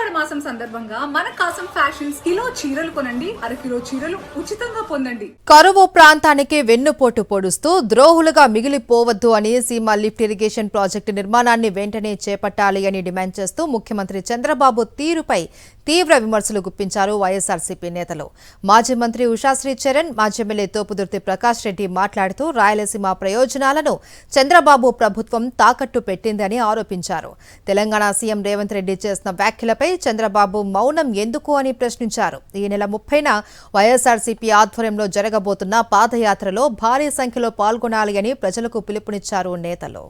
ఆషాఢ మాసం సందర్భంగా మన కాసం ఫ్యాషన్స్ కిలో చీరలు కొనండి, అరకిలో చీరలు ఉచితంగా పొందండి. కరువు ప్రాంతానికి వెన్నుపోటు పొడుస్తూ ద్రోహులుగా మిగిలిపోవద్దు అని సీమ లిఫ్ట్ ఇరిగేషన్ ప్రాజెక్టు నిర్మాణాన్ని వెంటనే చేపట్టాలి అని డిమాండ్ చేస్తూ ముఖ్యమంత్రి చంద్రబాబు తీరుపై తీవ్ర విమర్శలు గుప్పించారు వైఎస్ఆర్సీపీ నేతలు. మాజీ మంత్రి ఉషాశ్రీ చరణ్, మాజీ ఎమ్మెల్యే తోపుదుర్తి ప్రకాష్ రెడ్డి మాట్లాడుతూ రాయలసీమ ప్రయోజనాలను చంద్రబాబు ప్రభుత్వం తాకట్టు పెట్టిందని ఆరోపించారు. తెలంగాణ సీఎం రేవంత్ రెడ్డి చేసిన వ్యాఖ్యలపై చంద్రబాబు మౌనం ఎందుకు అని ప్రశ్నించారు. ఈ నెల 30న వైఎస్ఆర్సీపీ ఆధ్వర్యంలో జరగబోతున్న పాదయాత్రలో భారీ సంఖ్యలో పాల్గొనాలి అని ప్రజలకు పిలుపునిచ్చారు నేతలు.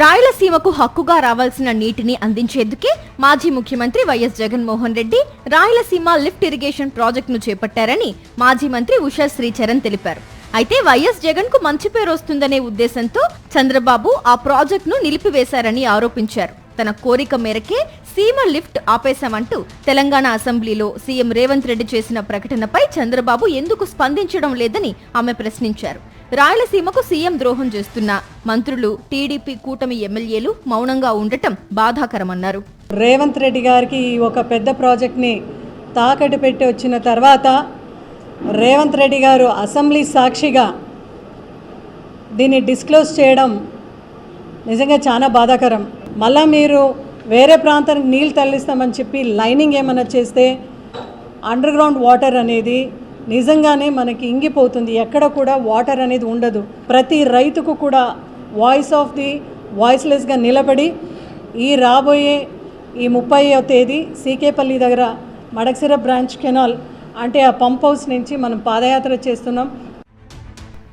రాయలసీమకు హక్కుగా రావాల్సిన నీటిని అందించేందుకే మాజీ ముఖ్యమంత్రి YS Jaganmohan Reddy Rayalaseema lift irrigation ప్రాజెక్టును చేపట్టారని మాజీ మంత్రి ఉషాశ్రీ చరణ్ తెలిపారు. అయితే వైఎస్ జగన్ కు మంచి పేరు వస్తుందనే ఉద్దేశంతో చంద్రబాబు ఆ ప్రాజెక్టును నిలిపివేశారని ఆరోపించారు. తన కోరిక మేరకే సీమ లిఫ్ట్ ఆపేశామంటూ తెలంగాణ అసెంబ్లీలో సీఎం రేవంత్ రెడ్డి చేసిన ప్రకటనపై చంద్రబాబు ఎందుకు స్పందించడం లేదని ఆమె ప్రశ్నించారు. రాయలసీమకు సీఎం ద్రోహం చేస్తున్న మంత్రులు, టీడీపీ కూటమి ఎమ్మెల్యేలు మౌనంగా ఉండటం బాధాకరమన్నారు. రేవంత్ రెడ్డి గారికి ఒక పెద్ద ప్రాజెక్ట్ని తాకట్టు పెట్టి వచ్చిన తర్వాత రేవంత్ రెడ్డి గారు అసెంబ్లీ సాక్షిగా దీన్ని డిస్క్లోజ్ చేయడం నిజంగా చాలా బాధాకరం. మళ్ళా మీరు వేరే ప్రాంతానికి నీళ్ళు తరలిస్తామని చెప్పి లైనింగ్ ఏమైనా చేస్తే అండర్ గ్రౌండ్ వాటర్ అనేది నిజంగానే మనకి ఇంగిపోతుంది. ఎక్కడ కూడా వాటర్ అనేది ఉండదు. ప్రతి రైతుకు కూడా వాయిస్ ఆఫ్ ది వాయిస్లెస్గా నిలబడి ఈ రాబోయే ఈ 30వ తేదీ సీకేపల్లి దగ్గర మడకసిర బ్రాంచ్ కెనాల్ అంటే ఆ పంప్ హౌస్ నుంచి మనం పాదయాత్ర చేస్తున్నాం.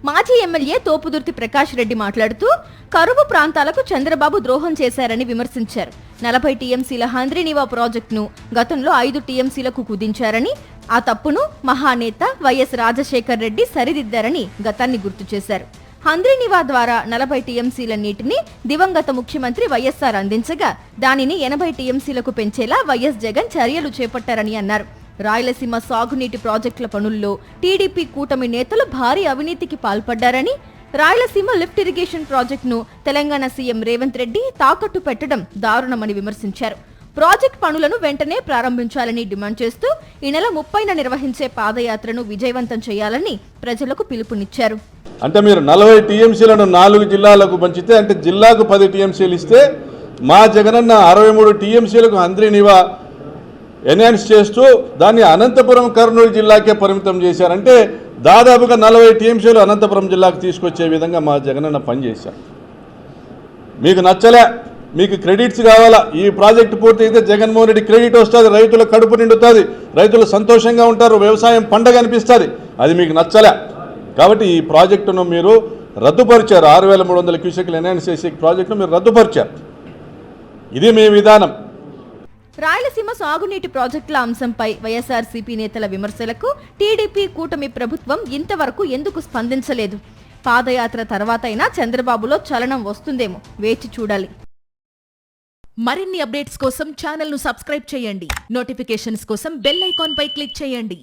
మాజీ ఎమ్మెల్యే తోపుదుర్తి ప్రకాష్ రెడ్డి మాట్లాడుతూ కరువు ప్రాంతాలకు చంద్రబాబు ద్రోహం చేశారని విమర్శించారు. 40 టీఎంసీల హంద్రీనివా ప్రాజెక్టును గతంలో 5 టీఎంసీలకు కుదించారని, ఆ తప్పును మహానేత వైఎస్ రాజశేఖర్ రెడ్డి సరిదిద్దారని గతాన్ని గుర్తు చేశారు. హంద్రీనివా ద్వారా 40 టీఎంసీల నీటిని దివంగత ముఖ్యమంత్రి వైఎస్ఆర్ అందించగా దానిని 80 టీఎంసీలకు పెంచేలా వైఎస్ జగన్ చర్యలు చేపట్టారని అన్నారు. రాయలసీమ సాగునీటి ప్రాజెక్టుల పనుల్లో టీడీపీ కూటమి నేతలు భారీ అవినీతికి పాల్పడ్డారని, రాయలసీమ లిఫ్ట్ ఇరిగేషన్ ప్రాజెక్టును తెలంగాణ సీఎం రేవంత్ రెడ్డి తాకట్టు పెట్టడం దారుణమని విమర్శించారు. ప్రాజెక్ట్ పనులను వెంటనే ప్రారంభించాలని డిమాండ్ చేస్తూ ఈ నెల 30న నిర్వహించే పాదయాత్రను విజయవంతం చేయాలని ప్రజలకు పిలుపునిచ్చారు. అంటే మీరు 40 టీఎంసీలను 4 జిల్లాలకు పంచితే, అంటే జిల్లాకు 10 టీఎంసీలు ఇస్తే మా జగనన్న 63 టీఎంసీలకు హంద్రీనివా ఎన్హాన్స్ చేస్తూ దాన్ని అనంతపురం, కర్నూలు జిల్లాకే పరిమితం చేశారంటే దాదాపుగా 40 టీఎంసీలు అనంతపురం జిల్లాకు తీసుకొచ్చే విధంగా మా జగనన్న పనిచేశారు. మీకు నచ్చలే, మీకు క్రెడిట్స్ కావాలా, ఈ ప్రాజెక్టు పూర్తయితే జగన్మోహన్ రెడ్డి క్రెడిట్ వస్తుంది, రైతుల కడుపు నిండుతుంది, రైతులు సంతోషంగా ఉంటారు, వ్యవసాయం పండగ అనిపిస్తుంది. అది మీకు నచ్చలే కాబట్టి ఈ ప్రాజెక్టును మీరు రద్దుపరిచారు. 6300 క్యూసెక్లు ఎన్హాన్స్ చేసే ప్రాజెక్టును మీరు రద్దుపరిచారు. ఇది మీ విధానం. రాయలసీమ సాగునీటి ప్రాజెక్టుల అంశంపై వైఎస్ఆర్సీపీ నేతల విమర్శలకు టీడీపీ కూటమి ప్రభుత్వం ఇంతవరకు ఎందుకు స్పందించలేదు? పాదయాత్ర తర్వాతైనా చంద్రబాబులో చలనం వస్తుందేమో వేచి చూడాలి. మరిన్ని అప్డేట్స్ కోసం ఛానల్ ను సబ్స్క్రైబ్ చేయండి. నోటిఫికేషన్స్ కోసం బెల్ ఐకాన్ పై క్లిక్ చేయండి.